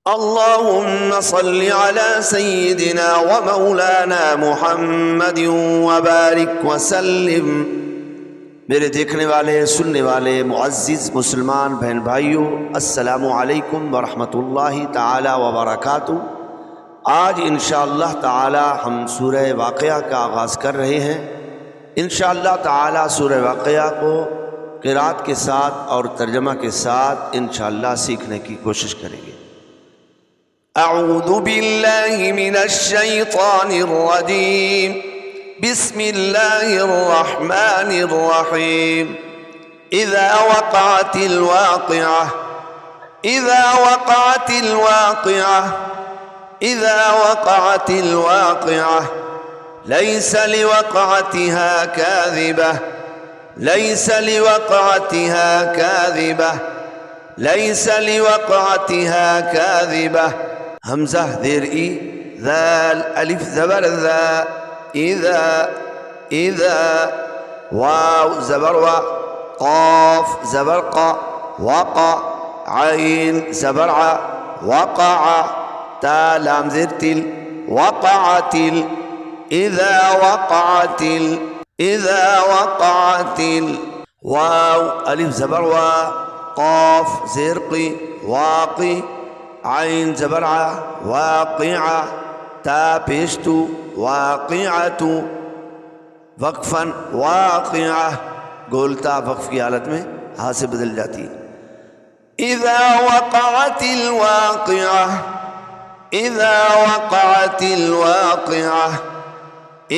अल्लाहुम्मा सल्लि अला सय्यिदिना व मौलाना मुहम्मद व बारिक व सल्लिम। मेरे देखने वाले सुनने वाले मुअज़्ज़िज़ मुसलमान बहन भाइयों, अस्सलामु अलैकुम व रहमतुल्लाहि ताला व बरकातुहू। आज इंशाअल्लाह ताला हम सूरह वाक़िया का आगाज़ कर रहे हैं। इंशाअल्लाह ताला सूरह वाक़िया को क़िराअत के साथ और तर्जमा के साथ इंशाअल्लाह सीखने की कोशिश करेंगे। अऊज़ु बिल्लाहि मिनश शैतानिर रजीम। बिस्मिल्लाहिर रहमानिर रहीम। इज़ा वक़अतिल वाक़िअह, इज़ा वक़अतिल वाक़िअह, इज़ा वक़अतिल वाक़िअह, लैसा लिवक़अतिहा काज़िबह, लैसा लिवक़अतिहा काज़िबह, लैसा लिवक़अतिहा काज़िबह। हमज़ा ज़ेर ई, ज़ाल अलिफ ज़बर ज़ा, इज़ा, इज़ा, वाव ज़बर वा, क़ाफ ज़बर क़ा, वक़ा, आइन ज़बर आ, वक़अ, ता लाम ज़ेर तिल, वक़अतिल, इज़ा वक़अतिल, इज़ा वक़अतिल, वाव अलिफ ज़बर वा, क़ाफ ज़ेर क़ी, वाक़ी, आइन ज़बर आ, वाक़िआ, ता पेशतु, वाक़िअतु, वक़फ़न वाक़िआ, गोलता वक़फ़ की हालत में हा से बदल जाती है। इज़ा वक़अतिल वाक़िआ, इज़ा वक़अतिल वाक़िआ,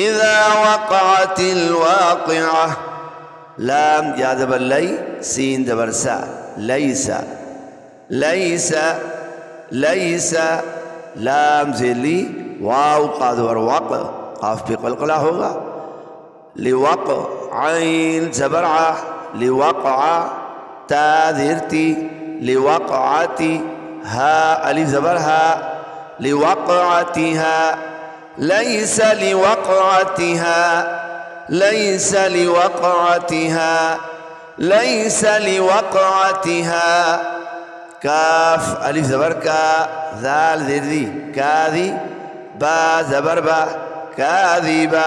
इज़ा वक़अतिल वाक़िआ। लाम या ज़बर लै, सीन ज़बर सा, लैसा, लैसा, लैसा, लाम ज़ेली, वाव क़ाद वर वक़, क़ाफ पे क़लक़ला होगा, लिवक़, आइन ज़बर आ, लिवक़अ, ता ज़ेर ती, लिवक़अति, हा अलिफ ज़बर हा, लिवक़अतिहा, लैसा लिवक़अतिहा, लैसा लिवक़अतिहा, लैसा लिवक़अतिहा। काफ अलिफ ज़बर का, ज़ाल ज़ेर दी, काज़ी, बा ज़बर बा, काज़िबा,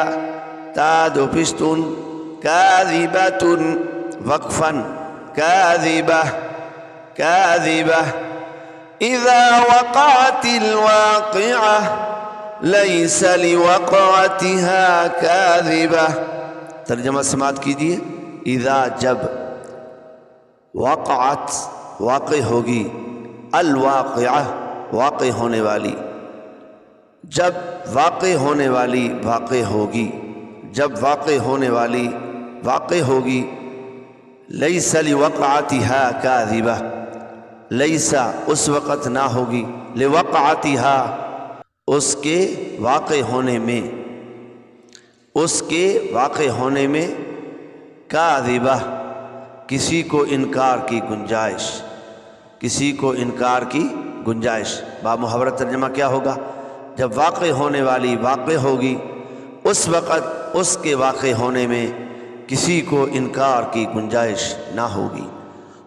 ता दो पिस्तुन, काज़िबतुन, वक़फ़न, काज़िबा, काज़िबा। इज़ा वक़अतिल वाक़िअह, लैसा लिवक़अतिहा काज़िबा। तर्जमा समात कीजिए। इज़ा जब, वक़अत वाक़े होगी, अल वाक़िअह वाक़े होने वाली, जब वाक़े होने वाली वाक़े होगी, जब वाक़े होने वाली वाक़े होगी, लैसा लिवक़अतिहा काज़िबा, लैसा उस वक़्त ना होगी, लिवक़अतिहा उसके वाक़े होने में, उसके वाक़े होने में, काज़िबा किसी को इनकार की गुंजाइश, किसी को इनकार की गुंजाइश। बामुहावरा तर्जमा क्या होगा? जब वाक़े होने वाली वाक़े होगी, उस वक़्त उसके वाक़े होने में किसी को इनकार की गुंजाइश ना होगी।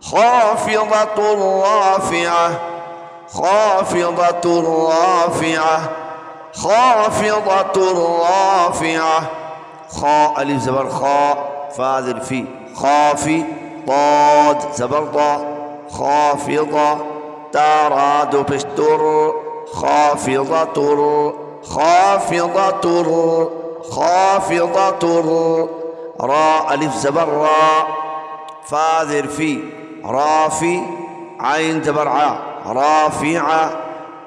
ख़ाफ़िज़तुर राफ़िअह, ख़ाफ़िज़तुर राफ़िअह, ख़ाफ़िज़तुर राफ़िअह। ख़ा अलिफ ज़बर ख़ा, फ़ा ज़ेर फ़ी, ख़ाफ़ी, क़ाद ज़बर क़ा, ख़ाफ़िज़ा, ता रा दो पेश तुर, ख़ाफ़िज़तुर, ख़ाफ़िज़तुर, ख़ाफ़िज़तुर। रा अलिफ ज़बर रा, फ़ा ज़ेर फ़ी, राफ़ी, आइन ज़बर आ, राफ़िआ,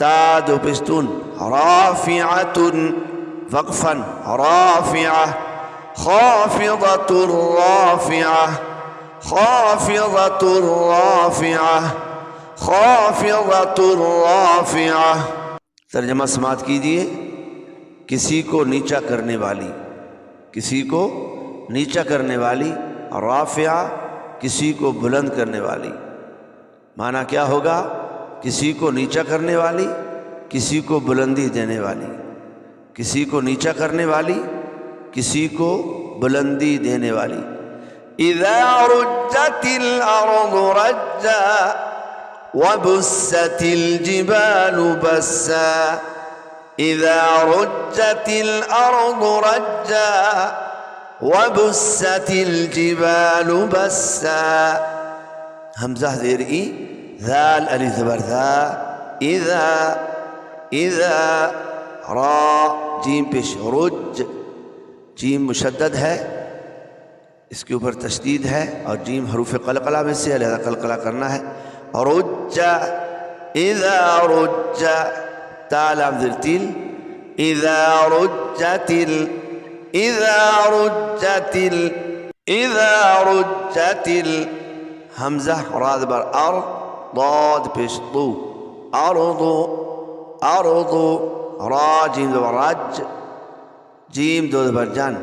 ता दो पिस्तुन, राफ़िअतुन, वक़फ़न राफ़िआ, ख़ाफ़िज़तुर राफ़िअह, ख़ाफ़िज़तुर राफ़िअह, ख़ाफ़िज़तुर राफ़िअह। तर्जमा समात कीजिए। किसी को नीचा करने वाली, किसी को नीचा करने वाली, राफ़िआ किसी को बुलंद करने वाली। माना क्या होगा? किसी को नीचा करने वाली, किसी को बुलंदी देने वाली, किसी को नीचा करने वाली, किसी को बुलंदी देने वाली। इज़ा रुज्जतिल अर्ज़ु रज्जा, वबुस्सतिल जिबालु बस्सा इज़ा रुज्जतिल अर्दु रज्जा वबुस्सतिल जिबालु बस्सा। हमज़ा ज़ेर ई, ज़ाल अलिफ ज़बर ज़ा, इज़ा इज़ा रा जीम पेश रुज, जीम मुशद्दद है, इसके ऊपर तशदीद है और जीम हरूफ क़लक़ला में से, लिहाज़ा क़लक़ला करना है। रुज्जा इज़ा रुज्जा, ता लाम ज़ेर तिल, इज़ा रुज्जतिल इज़ा रुज्जतिल इज़ा रुज्जतिल। हमज़ा रा ज़बर अर, दाद पेश दू, अर्दु अर्दु, रा जीम ज़बर रज, जीम दो ज़बर जन,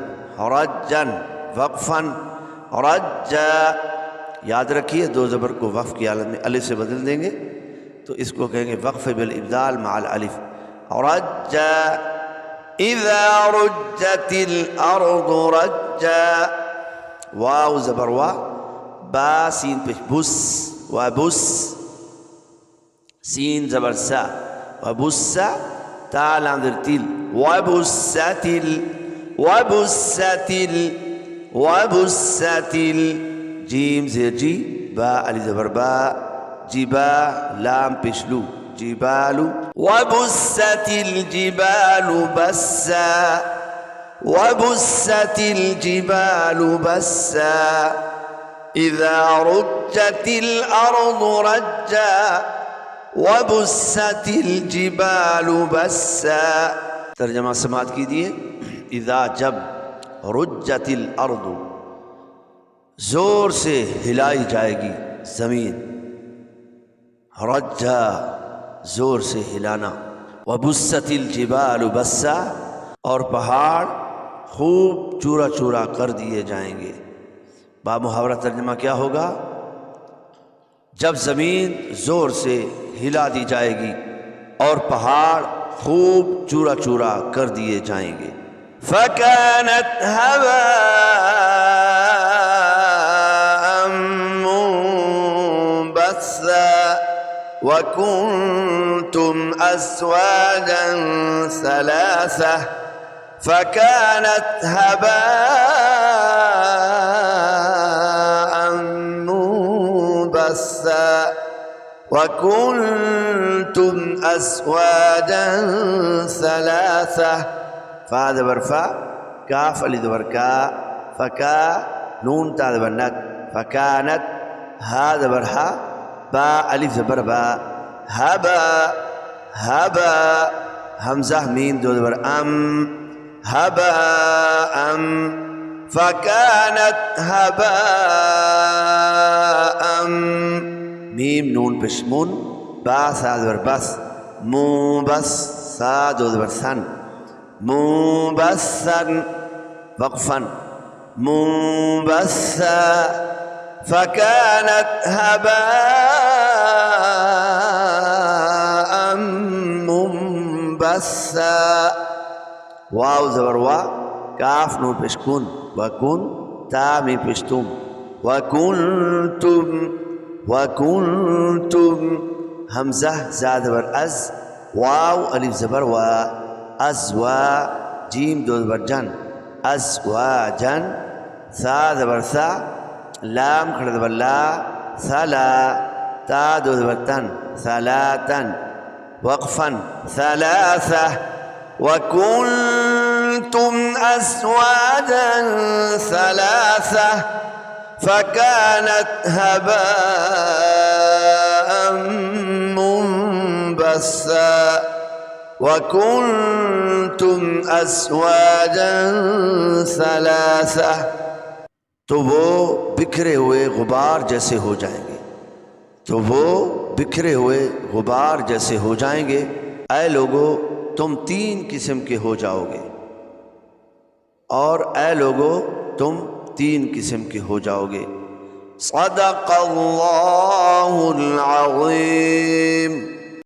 रज्जन वक़फ़न, रज्जा। याद रखिए दो ज़बर को वक़्फ़ की हालत में अलिफ से बदल देंगे तो इसको कहेंगे वक़्फ़ बिल इब्दाल माल अलिफ। रज्जा इज़ा रुज्जतिल अर्दु रज्जा, वाव ज़बर वा, बा सीन पेश बुस, वबुस सीन ज़बर सा, वबुस्सा, ता लाम ज़ेर तिल, वबुस्सतिल वबुस्सतिल वबुस्सतिल। जीम ज़ेर जी, बा अलिफ ज़बर बा, जिबा लाम पेशलू, जिबालू। वबुस्सतिल जिबालु बस्सा वबुस्सतिल जिबालु बस्सा इज़ा रुज्जतिल अर्दु रज्जा वबुस्सतिल जिबालु बस्सा। तर्जमा समात कीजिए। इज़ा जब, रुज्जतिल अर्दु जोर से हिलाई जाएगी ज़मीन, रज्जा जोर से हिलाना, वबुस्सतिल जिबालु बस्सा और पहाड़ खूब चूरा चूरा कर दिए जाएंगे। बामुहावरा तर्जमा क्या होगा? जब ज़मीन ज़ोर से हिला दी जाएगी और पहाड़ खूब चूरा चूरा कर दिए जाएंगे। फ़कानत हवाअम मुंबस्सा वकुंतुम अज़वाजन सलासा फ़कानत हवाअम मुंबस्सा वकुंतुम अज़वाजन सलासा। फ़ा ज़बर फ़ा, काफ़ अलिफ ज़बर का, फ़का नून ता ज़बर नत, फ़कानत हा ज़बर हा, बा अलिफ ज़बर बा, हबा हबा हमज़ा मीम दो ज़बर अम, हबा अम। फ़कानत हबा अम, मीम नून पेश मुन, बा सा ज़बर बस, मू बस सा दो ज़बर सन, मुबस्सन वक़फ़न, मुबस्सा। फ़कानत हबाअम मुंबस्सा। वाव ज़बर वा, काफ नून पेश कुन, वकुन ता मीम पेश तुम, वकुंतुम वकुंतुम। हमज़ा ज़ा ज़बर अज़, वाव अलिफ ज़बर वा, अज़वा जीम दो ज़बर जन, अज़वाजन। सा ज़बर सा, लाम खड़ा ज़बर ला, सला ता दो ज़बर तन, सलातन वक़फ़न, सलासा। वकुंतुम अज़वाजन सलासा फ़कानत हबाअम मुंबस्सा वकुंतुम अज़वाजन सलासा। तो वो बिखरे हुए गुबार जैसे हो जाएंगे, तो वो बिखरे हुए गुबार जैसे हो जाएंगे। ऐ लोगो तुम तीन किस्म के हो जाओगे, और ऐ लोगो तुम तीन किस्म के हो जाओगे। सदक़ल्लाहुल अज़ीम।